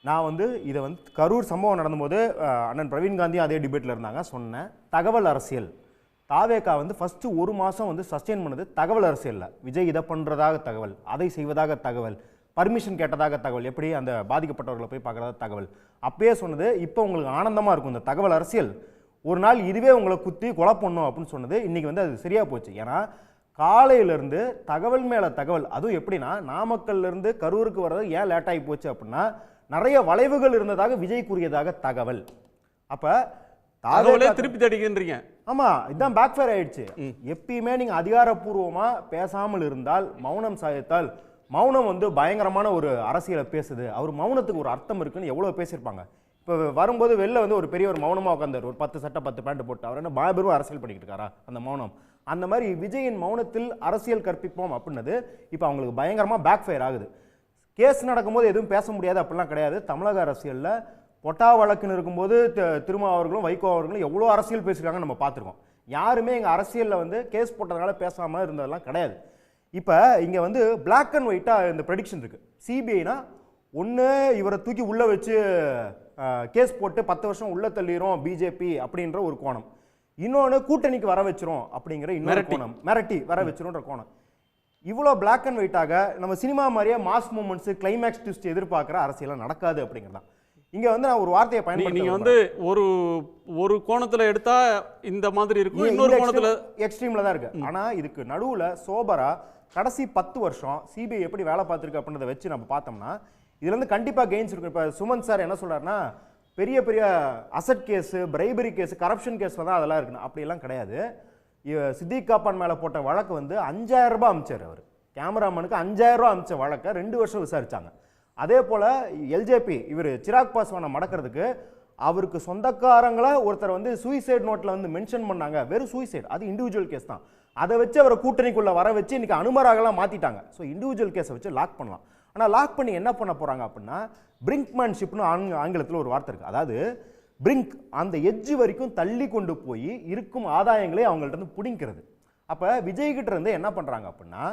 நான் வந்து இதை வந்து கரூர் சம்பவம் நடந்தபோது அண்ணன் பிரவீன் காந்தி அதே டிபேட்டில் இருந்தாங்க. சொன்னேன் தகவல் அரசியல். தாவேகா வந்து ஃபஸ்ட்டு 1 மாதம் வந்து சஸ்டெயின் பண்ணது தகவல் அரசியலில். விஜய் இதை பண்ணுறதாக தகவல், அதை செய்வதாக தகவல், பர்மிஷன் கேட்டதாக தகவல், எப்படி அந்த பாதிக்கப்பட்டவர்களை போய் பார்க்குறதா தகவல். அப்பயே சொன்னது இப்போ உங்களுக்கு ஆனந்தமாக இருக்கும் இந்த தகவல் அரசியல். ஒரு நாள் இதுவே உங்களை குத்தி கொலை பண்ணும் அப்படின்னு சொன்னது இன்றைக்கி வந்து அது சரியாக போச்சு. ஏன்னா காலையிலேருந்து தகவல் மேலே தகவல். அதுவும் எப்படின்னா நாமக்கல்லேருந்து கரூருக்கு வர்றது ஏன் லேட் ஆகி போச்சு அப்படின்னா நிறைய வளைவுகள் இருந்ததாக விஜய் கூறியதாக தகவல். அப்போ தகவலே திருப்பி தடிக்கின்றீங்க. ஆமாம், இதுதான் பேக் ஃபயர் ஆயிடுச்சு. எப்பயுமே நீங்கள் அதிகாரப்பூர்வமாக பேசாமல் இருந்தால், மௌனம் சாதித்தால், மௌனம் வந்து பயங்கரமான ஒரு அரசியலை பேசுது. அவர் மௌனத்துக்கு ஒரு அர்த்தம் இருக்குன்னு எவ்வளோ பேசியிருப்பாங்க. இப்போ வரும்போது வெளில வந்து ஒரு பெரிய ஒரு மௌனமாக உட்காந்தார், ஒரு 10 சட்டை 10 பேண்ட் போட்டு. அவர் என்ன பயபெரும் அரசியல் பண்ணிக்கிட்டு இருக்காரா அந்த மௌனம்? அந்த மாதிரி விஜயின் மௌனத்தில் அரசியல் கற்பிப்போம் அப்படின்னது இப்போ அவங்களுக்கு பயங்கரமாக பேக் ஃபயர் ஆகுது. கேஸ் நடக்கும்போது எதுவும் பேச முடியாது அப்படிலாம் கிடையாது. தமிழக அரசியலில் பொட்டா வழக்குன்னு இருக்கும்போது திருமா அவர்களும் வைகோ அவர்களும் எவ்வளோ அரசியல் பேசியிருக்காங்க நம்ம பார்த்துருக்கோம். யாருமே எங்கள் அரசியலில் வந்து கேஸ் போட்டதுனால பேசாமல் இருந்ததெல்லாம் கிடையாது. இப்போ இங்கே வந்து பிளாக் அண்ட் ஒயிட்டாக இந்த ப்ரெடிக்ஷன் இருக்குது. சிபிஐனா ஒன்று இவரை தூக்கி உள்ளே வச்சு கேஸ் போட்டு 10 வருஷம் உள்ளே தள்ளிடும் பிஜேபி அப்படின்ற ஒரு கோணம், இன்னொன்று கூட்டணிக்கு வர வச்சிரும் அப்படிங்கிற இன்னொரு கோணம், மிரட்டி வர வச்சிரும்ன்ற கோணம். இவ்வளோ பிளாக் அண்ட் ஒயிட்டாக நம்ம சினிமா மாதிரியே மாஸ் மூமெண்ட்ஸு கிளைமேக்ஸ் ட்விஸ்ட் எதிர்பார்க்குற அரசியலாம் நடக்காது அப்படிங்கிறதான். இங்கே வந்து நான் ஒரு வார்த்தையை பயன்படுத்தி, நீங்கள் வந்து ஒரு கோணத்தில் எடுத்தால் இந்த மாதிரி இருக்கும், இன்னொரு கோணத்தில் எக்ஸ்ட்ரீமில் தான் இருக்குது. ஆனால் இதுக்கு நடுவில் சோபரா கடைசி 10 வருஷம் சிபிஐ எப்படி வேலை பார்த்துருக்கு அப்படின்றத வச்சு நம்ம பார்த்தோம்னா இதுலேருந்து கண்டிப்பாக கெயின்ஸ் இருக்கும். இப்போ சுமன் சார் என்ன சொல்கிறாருன்னா பெரிய பெரிய asset case, bribery case, corruption கேஸில் தான் அதெல்லாம் இருக்குன்னு. அப்படியெல்லாம் கிடையாது. சித்திக் காப்பான் மேலே போட்ட வழக்கு வந்து 5000 ரூபாய் அமிச்சார். அவர் கேமராமேனுக்கு 5000 ரூபா அமிச்ச வழக்கை 2 வருஷம் விசாரித்தாங்க. அதே போல் எல்ஜேபி இவர் சிராக் பாஸ்வானை மடக்கிறதுக்கு அவருக்கு சொந்தக்காரங்களை ஒருத்தர் வந்து சூசைட் நோட்டில் வந்து மென்ஷன் பண்ணாங்க. வெறும் சூசைட், அது இண்டிவிஜுவல் கேஸ் தான். அதை வச்சு அவரை கூட்டணிக்குள்ளே வர வச்சு இன்றைக்கி அனுமராகலாம் மாற்றிட்டாங்க. ஸோ இண்டிவிஜுவல் கேஸை வச்சு லாக் பண்ணலாம். ஆனால் லாக் பண்ணி என்ன பண்ண போகிறாங்க அப்படின்னா பிரிங்க்மேன்ஷிப்னு ஆங்கிலத்தில் ஒரு வார்த்தை இருக்குது. அதாவது பிரிங்க் அந்த எட்ஜ் வரைக்கும் தள்ளி கொண்டு போய் இருக்கும் ஆதாயங்களே அவங்கள்ட்ட இருந்து பிடிங்கிறது. அப்போ விஜய்கிட்ட இருந்து என்ன பண்ணுறாங்க அப்படின்னா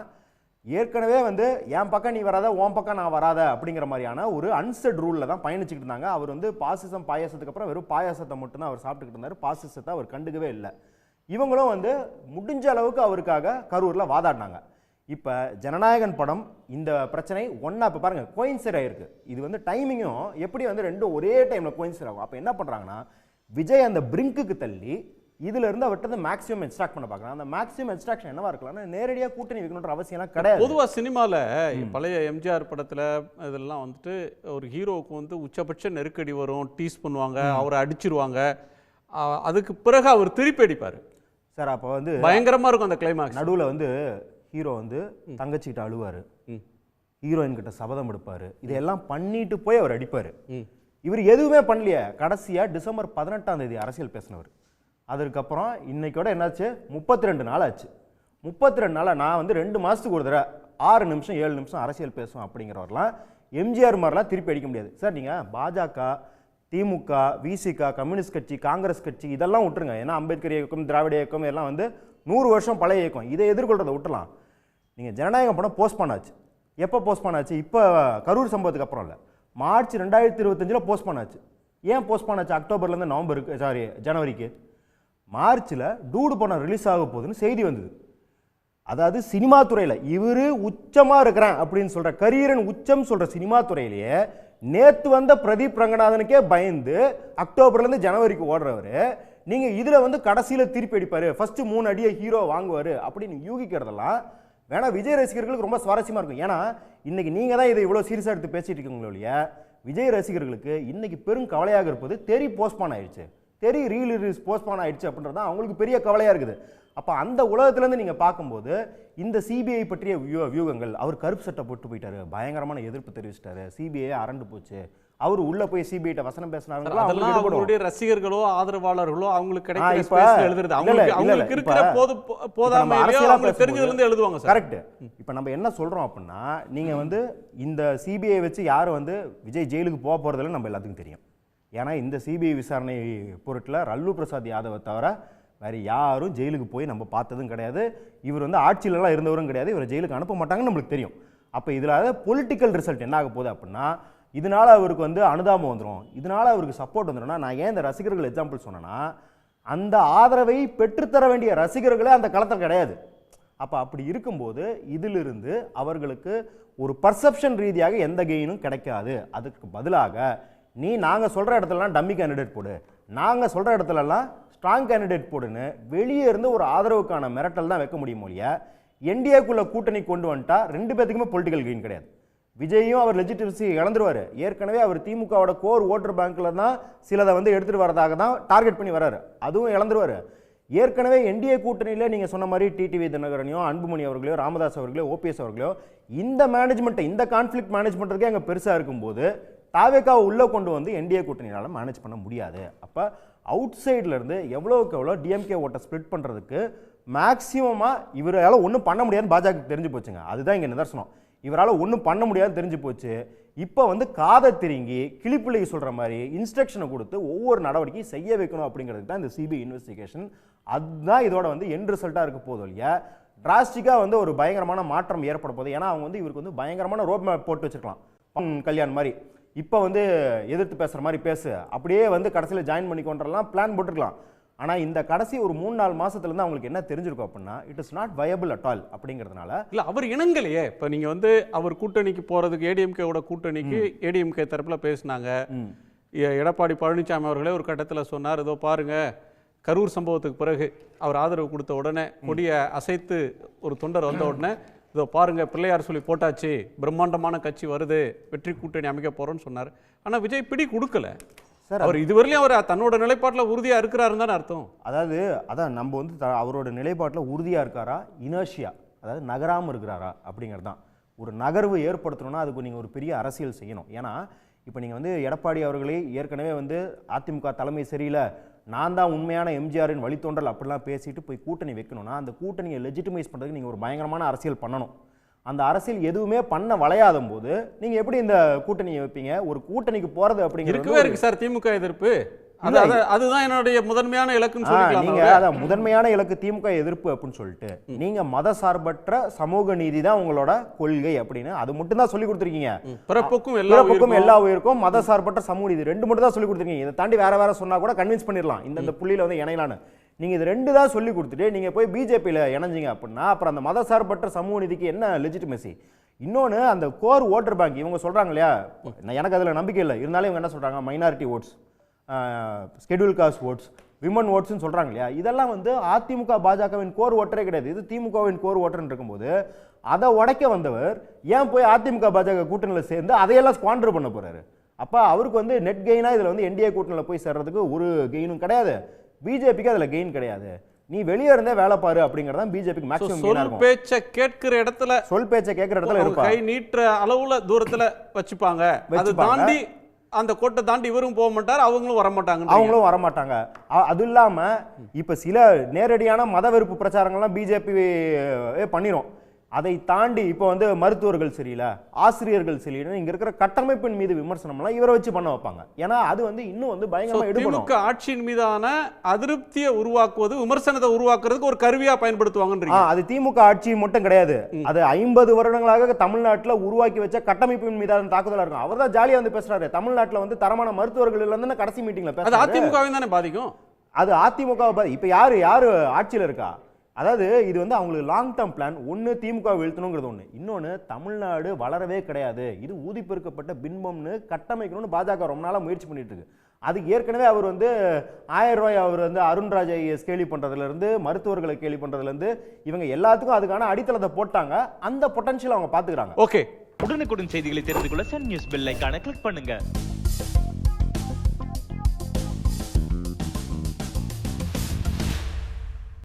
ஏற்கனவே வந்து என் பக்கம் நீ வராத, உன் பக்கம் நான் வராத அப்படிங்கிற மாதிரியான ஒரு அன்செட் ரூலில் தான் பயணிச்சுக்கிட்டு இருந்தாங்க. அவர் வந்து பாசிசம் பாயாசத்துக்கு அப்புறம் வெறும் பாயாசத்தை மட்டும்தான் அவர் சாப்பிட்டுக்கிட்டு இருந்தார். பாசிசத்தை அவர் கண்டுக்கவே இல்லை. இவங்களும் வந்து முடிஞ்ச அளவுக்கு அவருக்காக கரூரில் வாதாடினாங்க. இப்போ ஜனநாயகன் படம் இந்த பிரச்சனை ஒன்றா இப்போ பாருங்கள் கோயின்சைட் ஆகிருக்கு. இது வந்து டைமிங்கும் எப்படி வந்து ரெண்டும் ஒரே டைமில் கோயின்சைட் ஆகும். அப்போ என்ன பண்ணுறாங்கன்னா விஜய் அந்த பிரிங்க்குக்கு தள்ளி இதுல இருந்து அவர்கிட்ட மேக்ஸிமம் எக்ஸ்ட்ராக்ட் பண்ண பார்க்கலாம். அந்த மேக்ஸிமம் எக்ஸ்ட்ராக்ஷன் என்னவா இருக்கலாம்னா நேரடியாக கூட்டணி வைக்கணுன்ற அவசியம்லாம் கிடையாது. பொதுவாக சினிமாவில் பழைய எம்ஜிஆர் படத்தில் இதெல்லாம் வந்துட்டு ஒரு ஹீரோவுக்கு வந்து உச்சபட்ச நெருக்கடி வரும், டீஸ் பண்ணுவாங்க, அவரை அடிச்சிருவாங்க, அதுக்கு பிறகு அவர் திருப்பி அடிப்பார் சார். அப்போ வந்து பயங்கரமாக இருக்கும் அந்த கிளைமாக்ஸ். நடுவில் வந்து ஹீரோ வந்து தங்கச்சிக்கிட்ட அழுவார், ஹீரோயின் கிட்ட சபதம் எடுப்பார், இதெல்லாம் பண்ணிட்டு போய் அவர் அடிப்பார். இவர் எதுவுமே பண்ணலையே. கடைசியாக டிசம்பர் 18ஆம் தேதி அரசியல் பேசினவர். அதுக்கப்புறம் இன்னைக்கோட என்னாச்சு 32 நாள் ஆச்சு. 32 நாளாக நான் வந்து 2 மாதத்துக்கு ஒரு தடவை 6 நிமிஷம் 7 நிமிஷம் அரசியல் பேசும் அப்படிங்கிறவரெலாம் எம்ஜிஆர் மாதிரிலாம் திருப்பி அடிக்க முடியாது சார். நீங்கள் பாஜக, திமுக, விசிக, கம்யூனிஸ்ட் கட்சி, காங்கிரஸ் கட்சி இதெல்லாம் விட்டுருங்க. ஏன்னா அம்பேத்கர் இயக்கம், திராவிட இயக்கம் எல்லாம் வந்து 100 வருஷம் பழைய இயக்கம். இதை எதிர்கொள்றதை விட்டுலாம். நீங்கள் ஜனநாயகம் படம் போஸ்ட்பான் ஆச்சு. எப்போ போஸ்ட்பான் ஆச்சு? இப்போ கரூர் சம்பவத்துக்கு அப்புறம் இல்லை, மார்ச் 2025 போஸ்ட்பான் ஆச்சு. ஏன் போஸ்ட்பான் ஆச்சு? அக்டோபர்லேருந்து நவம்பருக்கு, ஜனவரிக்கு. மார்ச்சில் டூடு படம் ரிலீஸ் ஆக போகுதுன்னு செய்தி வந்தது. அதாவது சினிமா துறையில் இவர் உச்சமாக இருக்கிறேன் அப்படின்னு சொல்கிற, கரியரன் உச்சம் சொல்கிற சினிமா துறையிலேயே நேற்று வந்த பிரதீப் ரங்கநாதனுக்கே பயந்து அக்டோபர்லேருந்து ஜனவரிக்கு ஓடுறவர், நீங்கள் இதில் வந்து கடைசியில் திருப்பி அடிப்பார், ஃபஸ்ட்டு 3 அடியை ஹீரோ வாங்குவார் அப்படின்னு யூகிக்கிறதெல்லாம் வேணா விஜய் ரசிகர்களுக்கு ரொம்ப சுவாரஸ்யமாக இருக்கும். ஏன்னா இன்னைக்கு நீங்கள் தான் இதை இவ்வளோ சீரியஸாக எடுத்து பேசிட்டு இருக்கீங்களோ இல்லையா, விஜய் ரசிகர்களுக்கு இன்னைக்கு பெரும் கவலையாக இருப்பது தெரி போஸ்ட்பான் ஆயிடுச்சு, தெரி ரீலிஸ் போஸ்ட்பான் ஆயிடுச்சு அப்படின்றது தான் அவங்களுக்கு பெரிய கவலையாக இருக்குது. அப்போ அந்த உலகத்துலேருந்து நீங்கள் பார்க்கும்போது இந்த சிபிஐ பற்றிய வியூகங்கள், அவர் கருப்பு சட்டை போட்டு போயிட்டாரு, பயங்கரமான எதிர்ப்பு தெரிவிச்சிட்டாரு, சிபிஐ அரண்டு போச்சு, அவர் உள்ள போய் சிபிஐட்ட வசனம் பேசினாங்க. அவங்களுடைய ரசிகர்களோ ஆதரவாளர்களோ அவங்களுக்கு கிடைக்கிற ஸ்பேஸ் எழுதுறது, அவங்களுக்கு இருக்கிற போதாமையில அவங்களுக்கு தெரிஞ்சதுல இருந்து எழுதுவாங்க சார். கரெக்ட். இப்போ நம்ம என்ன சொல்றோம் அப்படின்னா, நீங்க வந்து இந்த சிபிஐ வச்சு யாரும் வந்து விஜய் ஜெயிலுக்கு போக போறதில்லை நம்ம எல்லாத்துக்கும் தெரியும். ஏன்னா இந்த சிபிஐ விசாரணை பொருட்கள் ரல்லு பிரசாத் யாதவை தவிர வேறு யாரும் ஜெயிலுக்கு போய் நம்ம பார்த்ததும் கிடையாது. இவர் வந்து ஆட்சியிலலாம் இருந்தவரும் கிடையாது. இவரை ஜெயிலுக்கு அனுப்ப மாட்டாங்கன்னு நம்மளுக்கு தெரியும். அப்போ இதில் பொலிட்டிக்கல் ரிசல்ட் என்ன ஆக போகுது அப்படின்னா, இதனால அவருக்கு வந்து அனுதாபம் வந்துடும், இதனால அவருக்கு சப்போர்ட் வந்துடும்னா, நான் ஏன் இந்த ரசிகர்கள் எக்ஸாம்பிள் சொன்னேன்னா, அந்த ஆதரவை பெற்றுத்தர வேண்டிய ரசிகர்களே அந்த களத்தில் கிடையாது. அப்போ அப்படி இருக்கும்போது இதிலிருந்து அவர்களுக்கு ஒரு பர்செப்ஷன் ரீதியாக எந்த கெயினும் கிடைக்காது. அதுக்கு பதிலாக நாங்கள் சொல்கிற இடத்துலலாம் டம்மி கேண்டிடேட் போடு, நாங்கள் சொல்கிற இடத்துலலாம் ஸ்ட்ராங் கேண்டிடேட் போடுன்னு வெளியே இருந்து ஒரு ஆதரவுக்கான மிரட்டல் தான் வைக்க முடியும் இல்லையா. என்டிஏக்குள்ள கூட்டணி கொண்டு வந்துட்டா 2 பேத்துக்குமே பொலிட்டிக்கல் கெயின் கிடையாது. விஜயும் அவர் லெஜிட்டிமசி இழந்துருவார். ஏற்கனவே அவர் திமுகவோட கோர் ஓட்டர் பேங்க்ல தான் சிலதை வந்து எடுத்துகிட்டு வரதாக தான் டார்கெட் பண்ணி வர்றாரு, அதுவும் இழந்துருவார். ஏற்கனவே என்டிஏ கூட்டணியில் நீங்கள் சொன்ன மாதிரி டிடிவி தினகரனையோ, அன்புமணி அவர்களையோ, ராமதாஸ் அவர்களையோ, ஓபிஎஸ் அவர்களையோ இந்த மேனேஜ்மெண்ட்டை, இந்த கான்ஃப்ளிக்ட் மேனேஜ்மெண்ட்டுக்கே அங்கே பெருசாக இருக்கும்போது தாவேக்காவை உள்ளே கொண்டு வந்து என்டிஏ கூட்டணியால் மேனேஜ் பண்ண முடியாது. அப்போ அவுட் சைட்லேருந்து எவ்வளோக்கு எவ்வளோ டிஎம்கே ஓட்டை ஸ்ப்ளிட் பண்ணுறதுக்கு மேக்ஸிமமாக இவரால் ஒன்றும் பண்ண முடியாதுன்னு பாஜக தெரிஞ்சு போச்சுங்க. அதுதான் இங்கே நிதர்சனம். இவரால் ஒன்றும் பண்ண முடியாதுன்னு தெரிஞ்சு போச்சு. இப்போ வந்து காதை திருங்கி கிளிப்பிள்ளைக்கு சொல்கிற மாதிரி இன்ஸ்ட்ரக்ஷனை கொடுத்து ஒவ்வொரு நடவடிக்கையும் செய்ய வைக்கணும் அப்படிங்கிறதுக்கு தான் இந்த சிபிஐ இன்வெஸ்டிகேஷன். அதுதான் இதோட வந்து எண்ட் ரிசல்ட்டாக இருக்க போதும் இல்லையா. டிராஸ்டிக்காக வந்து ஒரு பயங்கரமான மாற்றம் ஏற்பட போகுது. ஏன்னா அவங்க வந்து இவருக்கு வந்து பயங்கரமான ரோட் மேப் போட்டு வச்சிருக்கலாம், கல்யாண் மாதிரி. இப்போ வந்து எதிர்த்து பேசுகிற மாதிரி பேசு, அப்படியே வந்து கடைசியில் ஜாயின் பண்ணிக்கொண்டலாம் பிளான் போட்டுருக்கலாம். ஆனால் இந்த கடைசி ஒரு 3-4 மாசத்துலேருந்து அவங்களுக்கு என்ன தெரிஞ்சிருக்கும் அப்படின்னா, it is not viable at all அப்படிங்கிறதுனால. இல்லை அவர் இணங்கலையே. இப்போ நீங்கள் வந்து அவர் கூட்டணிக்கு போகிறதுக்கு, ஏடிஎம்கேவோட கூட்டணிக்கு ஏடிஎம்கே தரப்பில் பேசினாங்க. எடப்பாடி பழனிசாமி அவர்களே ஒரு கட்டத்தில் சொன்னார், இதோ பாருங்க கரூர் சம்பவத்துக்கு பிறகு அவர் ஆதரவு கொடுத்த உடனே கொடியை அசைத்து ஒரு தொண்டர் வந்த உடனே, இதோ பாருங்க பிள்ளையார் சொல்லி போட்டாச்சு, பிரம்மாண்டமான கட்சி வருது, வெற்றி கூட்டணி அமைக்க போறோம்னு சொன்னார். ஆனால் விஜய் பிடி கொடுக்கல. அவர் இதுவரையிலும் அவர் தன்னோட நிலைப்பாட்டில் உறுதியாக இருக்கிறாருன்னு தானே அர்த்தம். அதான் நம்ம வந்து அவரோட நிலைப்பாட்டில் உறுதியாக இருக்காரா, இனர்ஷியா, அதாவது நகராமல் இருக்கிறாரா அப்படிங்கிறது தான். ஒரு நகர்வு ஏற்படுத்தணும்னா அதுக்கு நீங்கள் ஒரு பெரிய அரசியல் செய்யணும். ஏன்னா இப்போ நீங்கள் வந்து எடப்பாடி அவர்களே ஏற்கனவே வந்து அதிமுக தலைமை சரியில்லை, நான் தான் உண்மையான எம்ஜிஆரின் வழித்தோன்றல் அப்படிலாம் பேசிட்டு போய் கூட்டணி வைக்கணும்னா அந்த கூட்டணியை லெஜிட்டிமைஸ் பண்ணுறதுக்கு நீங்கள் ஒரு பயங்கரமான அரசியல் பண்ணணும். அந்த அரசியல் எதுவுமே பண்ண வளையாத போது நீங்கள் எப்படி இந்த கூட்டணியை வைப்பீங்க? ஒரு கூட்டணிக்கு போகிறது அப்படிங்கிறது இருக்கு சார். திமுக எதிர்ப்பு அதுதான் என்னுடைய முதன்மையான இலக்குன்னு சொல்லிக்கலாம். நீங்க அதான் முதன்மையான இலக்கு திமுக எதிர்ப்பு அப்படின்னு சொல்லிட்டு நீங்க மத சார்பற்ற சமூக நீதி தான் உங்களோட கொள்கை அப்படின்னு அது மட்டும் தான் சொல்லி கொடுத்துருக்கீங்க. பிறப்புக்கும் எல்லா உயிருக்கும் மத சார்பற்ற சமூக நீதி 2 மட்டும் தான் சொல்லி கொடுத்துருக்கீங்க. இதை தாண்டி வேற சொன்னா கூட கன்வின்ஸ் பண்ணிடலாம் இந்த புள்ளியில வந்து இணையலான்னு. நீங்க இது 2 தான் சொல்லி கொடுத்துட்டு நீங்க போய் பிஜேபியில இணைஞ்சிங்க அப்படின்னா அப்புறம் அந்த மத சார்பற்ற சமூக நீதிக்கு என்ன லெஜிட்டிமசி? இன்னொன்னு அந்த கோர் ஓட்டர் பேங்க் இவங்க சொல்றாங்க இல்லையா, எனக்கு அதுல நம்பிக்கை இல்லை. இருந்தாலும் இவங்க என்ன சொல்றாங்க, minority votes, schedule caste votes, women ஓட்ஸ்ன்னு சொல்றாங்க இல்லையா, இதெல்லாம் வந்து அதிமுக பாஜகவின் கோர் ஓட்டரே கிடையாது. இது திமுகவின் கோர் ஓட்டர்னு இருக்கும்போது அதை உடைக்க வந்தவர் ஏன் போய் அதிமுக பாஜக கூட்டணியில் சேர்ந்து அதையெல்லாம் ஸ்குவாண்டர் பண்ண போறாரு? அப்ப அவருக்கு வந்து நெட் கெயினா இதுல வந்து என்டிஏ கூட்டணியில் போய் சேர்றதுக்கு ஒரு கெயினும் கிடையாது, பிஜேபிக்கு அதுல கெயின் கிடையாது. நீ வெளியே இருந்தே வேலை பாரு அப்படிங்கறத பிஜேபிக்கு மேக்ஸிமம் கெயினா இருக்கும். சொல் பேச்ச கேட்கிற இடத்துல கை நீட்ற அளவுல தூரத்துல வச்சுப்பாங்க. அது தாண்டி அந்த கோட்டை தாண்டி இவரும் போக மாட்டார், அவங்களும் வர மாட்டாங்க. அது இல்லாம இப்ப சில நேரடியான மத வெறுப்பு பிரச்சாரங்கள்லாம் பிஜேபி பண்ணிரும். அதை தாண்டி இப்போ வந்து மருத்துவர்கள் சரியில்லை, ஆசிரியர்கள் சரியில்லை, இங்க இருக்கிற கட்டமைப்பின் மீது விமர்சனம்லாம் இவரை வச்சு பண்ண வைப்பாங்க. ஏன்னா அது வந்து இன்னும் வந்து பயங்கரமா எடுக்கணும். திமுக ஆட்சியின் மீதான அதிருப்தியை உருவாக்குவது, விமர்சனத்தை உருவாக்குறதுக்கு ஒரு கருவியா பயன்படுத்துவாங்கன்றீங்க. அது திமுக ஆட்சி மட்டும் கிடையாது, அது 50 வருடங்களாக தமிழ்நாட்டில் உருவாக்கி வச்ச கட்டமைப்பின் மீதான தாக்குதலா இருக்கும். அவர் தான் ஜாலியா வந்து பேசுறாரு, தமிழ்நாட்டில் வந்து தரமான மருத்துவர்கள் இல்லைன்னு கடைசி மீட்டிங்ல பேசுறாரு. அது அதிமுகவையும் தானே பாதிக்கும். அது அதிமுக இப்ப யாரு ஆட்சியில் இருக்கா? அதாவது இது வந்து அவங்களுக்கு லாங் டேர்ம் பிளான். ஒன்று திமுக வீழ்த்தணுங்கிறது ஒன்று, இன்னொன்று தமிழ்நாடு வளரவே கிடையாது, இது ஊதிப்பெருக்கப்பட்ட பின்பம்னு கட்டமைக்கணும்னு பாஜக ரொம்ப நாளாக முயற்சி பண்ணிட்டு இருக்கு. அதுக்கு ஏற்கனவே அவர் வந்து 1000 ரூபாய் அவர் வந்து அருண்ராஜை கேலி பண்றதுலேருந்து மருத்துவர்களை கேலி பண்றதுலேருந்து இவங்க எல்லாத்துக்கும் அதுக்கான அடித்தளத்தை போட்டாங்க. அந்த பொட்டன்ஷியல் அவங்க பார்த்துக்கிறாங்க. ஓகே, உடனுக்குடன் செய்திகளை தெரிந்து கொள்ள சன் நியூஸ் பெல் ஐகானை கிளிக் பண்ணுங்க.